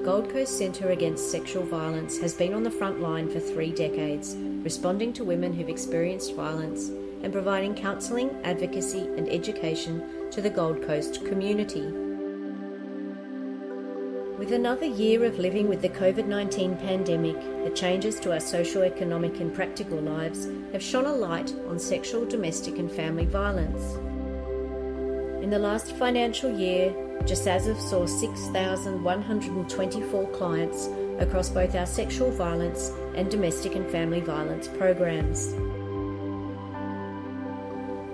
Gold Coast Centre Against Sexual Violence has been on the front line for 3 decades, responding to women who've experienced violence and providing counselling, advocacy and education to the Gold Coast community. With another year of living with the COVID-19 pandemic, the changes to our socio-economic and practical lives have shone a light on sexual, domestic and family violence. In the last financial year, GCCASV saw 6,124 clients across both our sexual violence and domestic and family violence programs.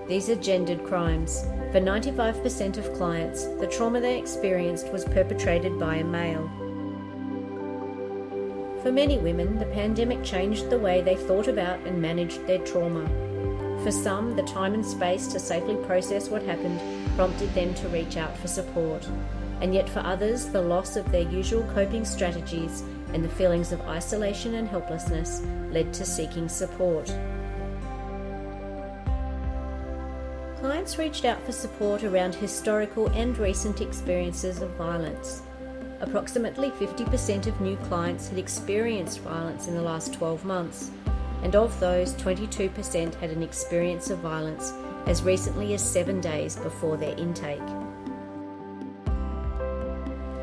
These are gendered crimes. For 95% of clients, the trauma they experienced was perpetrated by a male. For many women, the pandemic changed the way they thought about and managed their trauma. For some, the time and space to safely process what happened prompted them to reach out for support. And yet for others, the loss of their usual coping strategies and the feelings of isolation and helplessness led to seeking support. Clients reached out for support around historical and recent experiences of violence. Approximately 50% of new clients had experienced violence in the last 12 months, and of those, 22% had an experience of violence as recently as 7 days before their intake.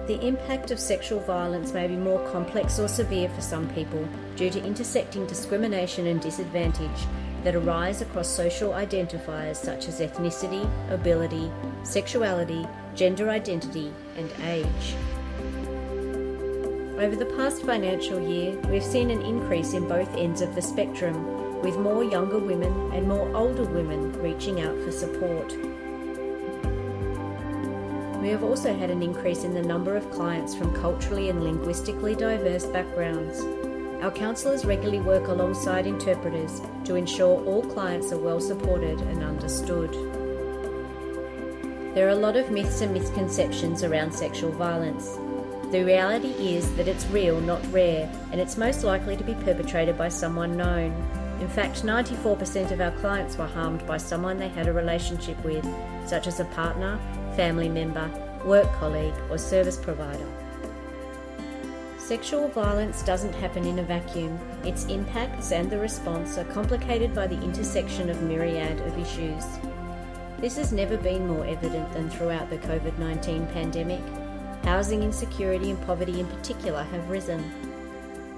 The impact of sexual violence may be more complex or severe for some people due to intersecting discrimination and disadvantage that arise across social identifiers such as ethnicity, ability, sexuality, gender identity, and age. Over the past financial year, we've seen an increase in both ends of the spectrum, with more younger women and more older women reaching out for support. We have also had an increase in the number of clients from culturally and linguistically diverse backgrounds. Our counsellors regularly work alongside interpreters to ensure all clients are well supported and understood. There are a lot of myths and misconceptions around sexual violence. The reality is that it's real, not rare, and it's most likely to be perpetrated by someone known. In fact, 94% of our clients were harmed by someone they had a relationship with, such as a partner, family member, work colleague, or service provider. Sexual violence doesn't happen in a vacuum. Its impacts and the response are complicated by the intersection of myriad of issues. This has never been more evident than throughout the COVID-19 pandemic. Housing insecurity and poverty in particular have risen.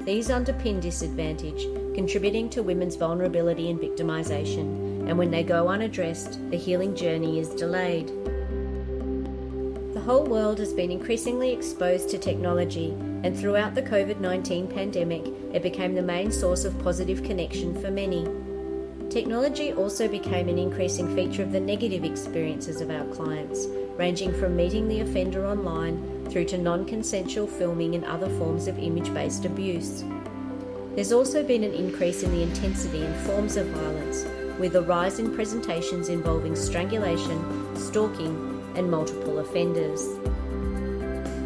These underpin disadvantage, contributing to women's vulnerability and victimisation, and when they go unaddressed, the healing journey is delayed. The whole world has been increasingly exposed to technology, and throughout the COVID-19 pandemic, it became the main source of positive connection for many. Technology also became an increasing feature of the negative experiences of our clients, ranging from meeting the offender online through to non-consensual filming and other forms of image-based abuse. There's also been an increase in the intensity and forms of violence, with a rise in presentations involving strangulation, stalking, and multiple offenders.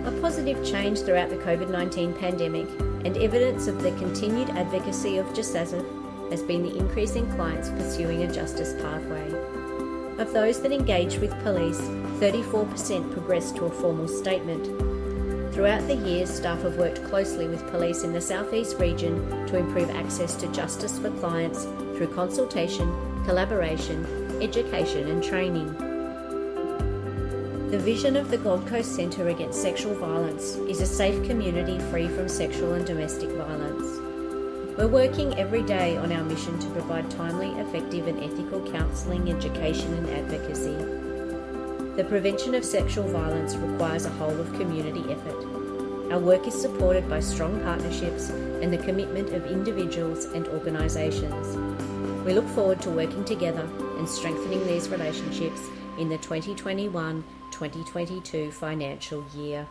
A positive change throughout the COVID-19 pandemic and evidence of the continued advocacy of GCCASV has been the increase in clients pursuing a justice pathway. Of those that engaged with police, 34% progressed to a formal statement. Throughout the year, staff have worked closely with police in the South East region to improve access to justice for clients through consultation, collaboration, education and training. The vision of the Gold Coast Centre Against Sexual Violence is a safe community free from sexual and domestic violence. We're working every day on our mission to provide timely, effective and ethical counselling, education and advocacy. The prevention of sexual violence requires a whole of community effort. Our work is supported by strong partnerships and the commitment of individuals and organisations. We look forward to working together and strengthening these relationships in the 2021-2022 financial year.